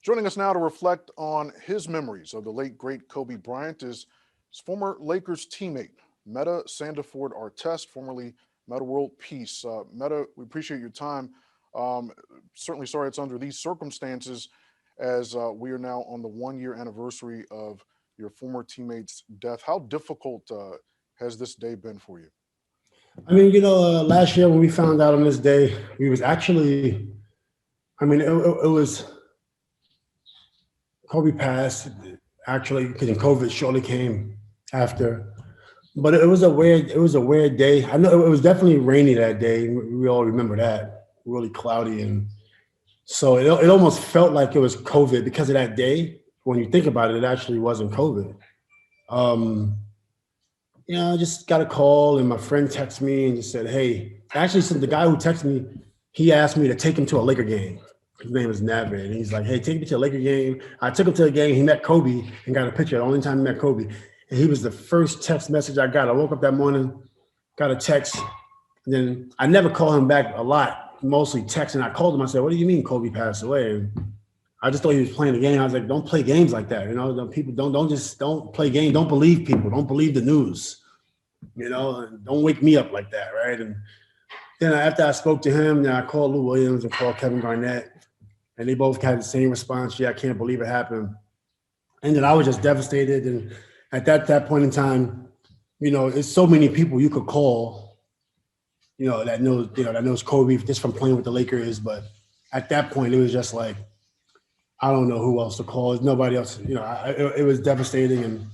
Joining us now to reflect on his memories of the late, great Kobe Bryant is his former Lakers teammate, Metta Sandiford-Artest, formerly Metta World Peace. Metta, we appreciate your time. Um, Certainly sorry it's under these circumstances as we are now on the 1 year anniversary of your former teammate's death. How difficult has this day been for you? I mean, last year when we found out on this day, we was actually, it was Kobe passed actually because COVID shortly came after. But it was a weird day. I know it was definitely rainy that day. We all remember that, really cloudy, and so it almost felt like it was COVID because of that day. When you think about it, it actually wasn't COVID. Um, I just got a call and my friend texted me and just said, "Hey," actually, so the guy who texted me, he asked me to take him to a Laker game. His name is Navid, and he's like, "Hey, take me to a Laker game." I took him to a game. He met Kobe and got a picture. The only time he met Kobe, and he was the first text message I got. I woke up that morning, got a text, and then I never called him back a lot, mostly texting. I called him. I said, "What do you mean Kobe passed away?" And I just thought he was playing a game. I was like, "Don't play games like that. People don't play games. Don't believe people. Don't believe the news. And don't wake me up like that, right?" And then after I spoke to him, then I called Lou Williams and called Kevin Garnett, and they both had the same response. "Yeah, I can't believe it happened." And then I was just devastated. And at that point in time, it's so many people you could call, that knows Kobe just from playing with the Lakers. But at that point, it was just like, I don't know who else to call. There's nobody else. It was devastating, and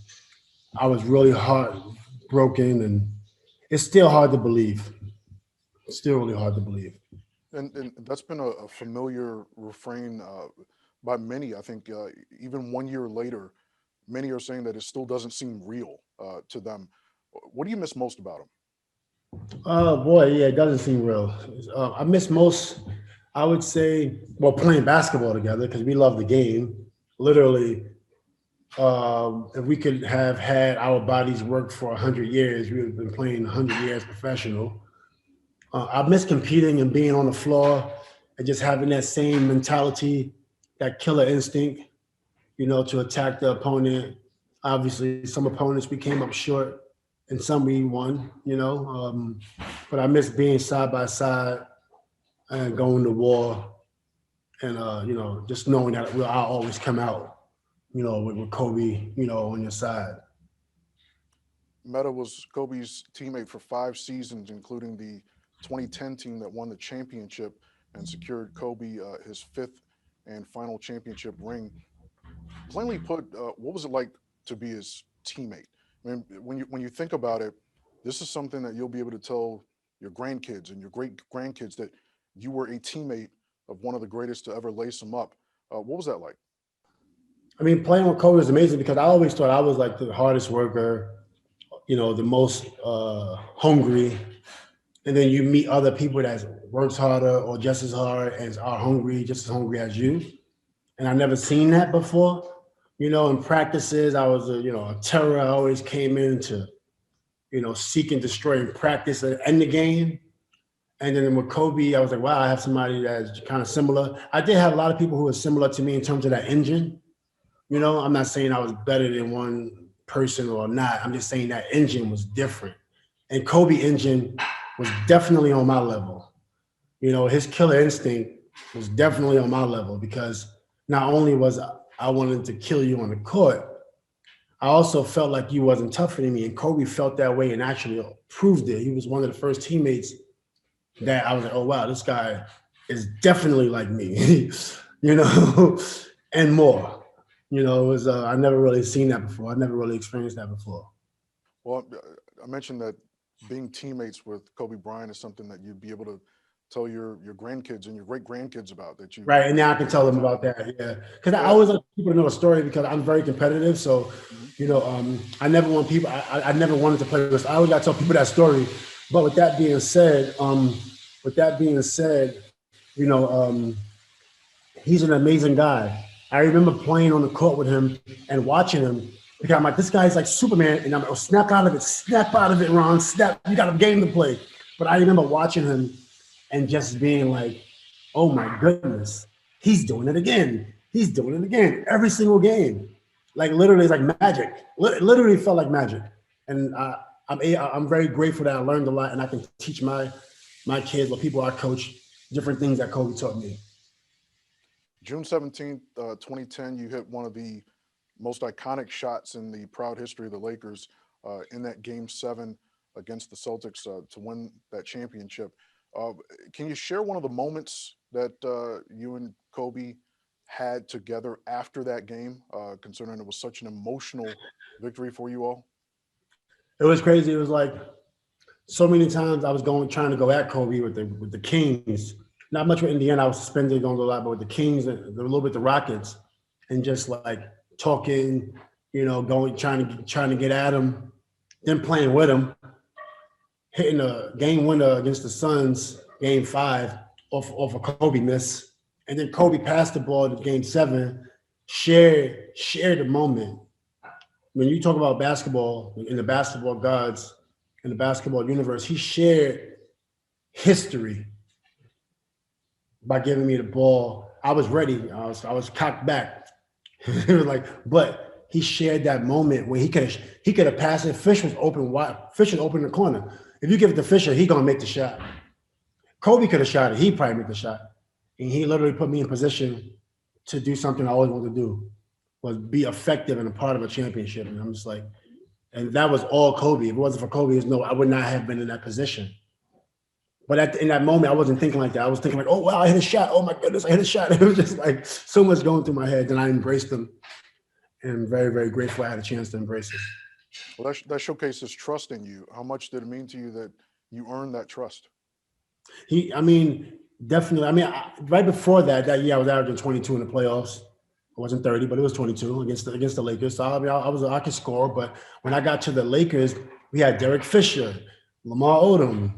I was really heartbroken, and it's still hard to believe. It's still really hard to believe. And that's been a familiar refrain by many. I think even 1 year later, many are saying that it still doesn't seem real to them. What do you miss most about him? Oh boy, yeah, it doesn't seem real. I miss most. I would say, well, playing basketball together because we love the game. Literally, if we could have had our bodies work for 100 years, we would have been playing 100 years professional. I miss competing and being on the floor and just having that same mentality, that killer instinct, to attack the opponent. Obviously, some opponents we came up short and some we won, but I miss being side by side and going to war and, just knowing that I'll always come out, with Kobe, on your side. Metta was Kobe's teammate for 5 seasons, including the 2010 team that won the championship and secured Kobe his fifth and final championship ring. Plainly put, what was it like to be his teammate? I mean, when you think about it, this is something that you'll be able to tell your grandkids and your great grandkids that you were a teammate of one of the greatest to ever lace them up. What was that like? I mean, playing with Kobe was amazing because I always thought I was like the hardest worker, the most hungry. And then you meet other people that works harder or just as hard and are hungry, just as hungry as you. And I never seen that before. In practices, I was a terror. I always came in to, seek and destroy in practice and end the game. And then with Kobe, I was like, wow, I have somebody that's kind of similar. I did have a lot of people who were similar to me in terms of that engine. I'm not saying I was better than one person or not. I'm just saying that engine was different. And Kobe engine was definitely on my level. His killer instinct was definitely on my level because not only was I wanted to kill you on the court, I also felt like you wasn't tougher than me. And Kobe felt that way and actually proved it. He was one of the first teammates that I was like, oh, wow, this guy is definitely like me, and more. It was, I never really seen that before. I never really experienced that before. Well, I mentioned that being teammates with Kobe Bryant is something that you'd be able to tell your grandkids and your great grandkids about that you Right. And now I can spent a tell lot of them time about with. that. Yeah. Because I Yeah. always like people to know a story because I'm very competitive. So, Mhm. I never want people, I never wanted to play this. I always got to tell people that story. But with that being said, he's an amazing guy. I remember playing on the court with him and watching him because I'm like, this guy's like Superman, and I'm like, oh, snap out of it, Ron, snap. You got a game to play. But I remember watching him and just being like, oh my goodness, he's doing it again. He's doing it again every single game. Like literally, it's like magic. Literally felt like magic. And I'm very grateful that I learned a lot, and I can teach my kids or people I coach different things that Kobe taught me. June 17th, 2010, you hit one of the most iconic shots in the proud history of the Lakers in that Game 7 against the Celtics to win that championship. Uh, can you share one of the moments that you and Kobe had together after that game, considering it was such an emotional victory for you all? It was crazy. It was like so many times I was trying to go at Kobe with the Kings. Not much with Indiana. I was suspended going a lot, but with the Kings, a little bit the Rockets, and just like talking, going trying to get at him, then playing with him, hitting a game winner against the Suns, Game 5, off a Kobe miss, and then Kobe passed the ball to Game 7, shared the moment. When you talk about basketball in the basketball gods in the basketball universe, he shared history by giving me the ball. I was ready. I was cocked back. It was like, but he shared that moment where he could have passed it. Fish was open wide. Fish was open in the corner. If you give it to Fisher, he gonna make the shot. Kobe could have shot it. He probably make the shot. And he literally put me in position to do something I always wanted to do, was be effective and a part of a championship. And I'm just like, and that was all Kobe. If it wasn't for Kobe, I would not have been in that position. But in that moment, I wasn't thinking like that. I was thinking like, oh wow, I hit a shot. Oh my goodness, I hit a shot. It was just like so much going through my head. And I embraced them, and I'm very, very grateful I had a chance to embrace it. Well, that showcases trust in you. How much did it mean to you that you earned that trust? I mean, definitely. I mean, right before that year, I was averaging 22 in the playoffs. I wasn't 30, but it was 22 against the Lakers. So I mean, I could score. But when I got to the Lakers, we had Derek Fisher, Lamar Odom,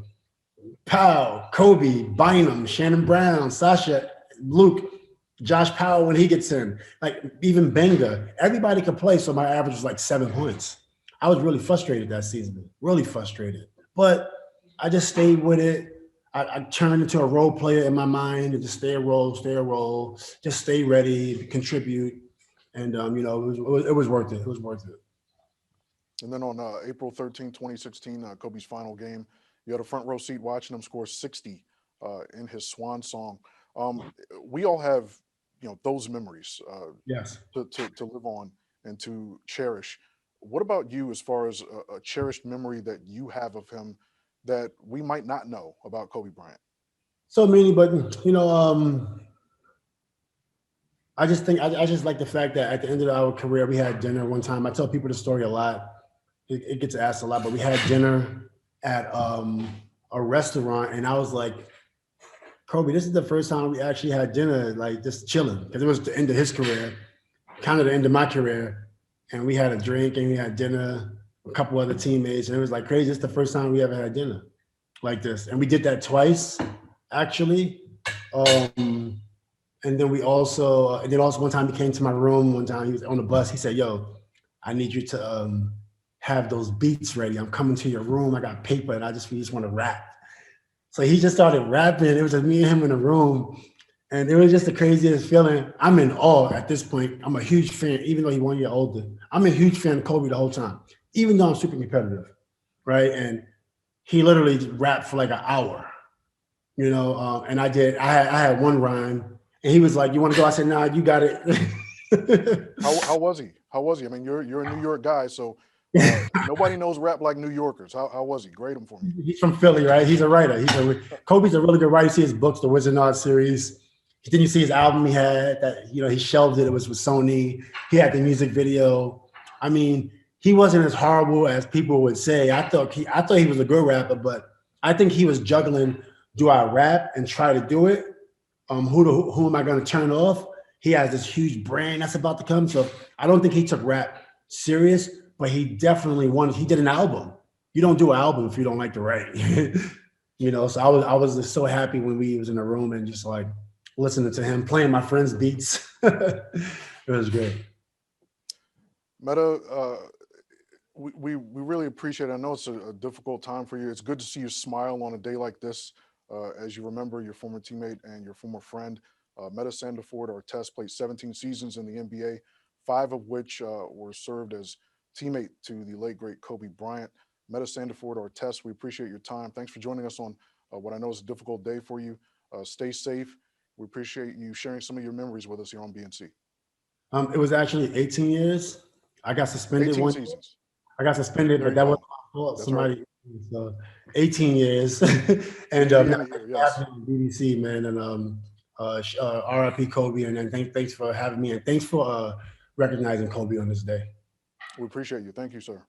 Powell, Kobe, Bynum, Shannon Brown, Sasha, Luke, Josh Powell when he gets in, like even Benga. Everybody could play, so my average was like 7 points. I was really frustrated that season, really frustrated. But I just stayed with it. I turned into a role player in my mind and just stay a role, just stay ready, contribute. And, it was worth it. It was worth it. And then on April 13th, 2016, Kobe's final game, you had a front row seat watching him score 60 in his swan song. We all have, those memories Yes. to live on and to cherish. What about you as far as a cherished memory that you have of him that we might not know about Kobe Bryant? So many, but, I just like the fact that at the end of our career, we had dinner one time. I tell people the story a lot. It gets asked a lot, but we had dinner at a restaurant, and I was like, Kobe, this is the first time we actually had dinner, like just chilling, because it was the end of his career, kind of the end of my career, and we had a drink and we had dinner, a couple other teammates, and it was like crazy. It's the first time we ever had dinner like this, and we did that twice, actually. Um, and then also one time he came to my room. One time he was on the bus. He said, "Yo, I need you to have those beats ready. I'm coming to your room. I got paper, and we just want to rap." So he just started rapping. It was just me and him in a room, and it was just the craziest feeling. I'm in awe at this point. I'm a huge fan, even though he's 1 year older. I'm a huge fan of Kobe the whole time, even though I'm super competitive, right? And he literally rapped for like an hour, and I had one rhyme, and he was like, "You want to go?" I said, "Nah, you got it." How was he? How was he? I mean, you're a New York guy, so nobody knows rap like New Yorkers. How was he? Grade him for me. He's from Philly, right? He's a writer. Kobe's a really good writer. You see his books, the Wizard Art series. Then you see his album he had that, he shelved it. It was with Sony. He had the music video. I mean, he wasn't as horrible as people would say. I thought he was a good rapper, but I think he was juggling, do I rap and try to do it? Who am I going to turn off? He has this huge brand that's about to come. So I don't think he took rap serious, but he definitely he did an album. You don't do an album if you don't like to write. So I was just so happy when we was in a room and just like listening to him playing my friends' beats. It was great. Metta, we really appreciate it. I know it's a difficult time for you. It's good to see you smile on a day like this as you remember your former teammate and your former friend. Metta Sandiford-Artest played 17 seasons in the NBA, 5 of which were served as teammate to the late great Kobe Bryant. Metta Sandiford-Artest, we appreciate your time. Thanks for joining us on what I know is a difficult day for you. Stay safe. We appreciate you sharing some of your memories with us here on BNC. It was actually 18 years. I got suspended 18 one. seasons. I got suspended, There but you that was go. my fault. That's right. Somebody, so 18 years, and Nearly man, a year. thanks Yes. for having me on BBC, man, and RIP Kobe, and then thanks for having me, and thanks for recognizing Kobe on this day. We appreciate you. Thank you, sir.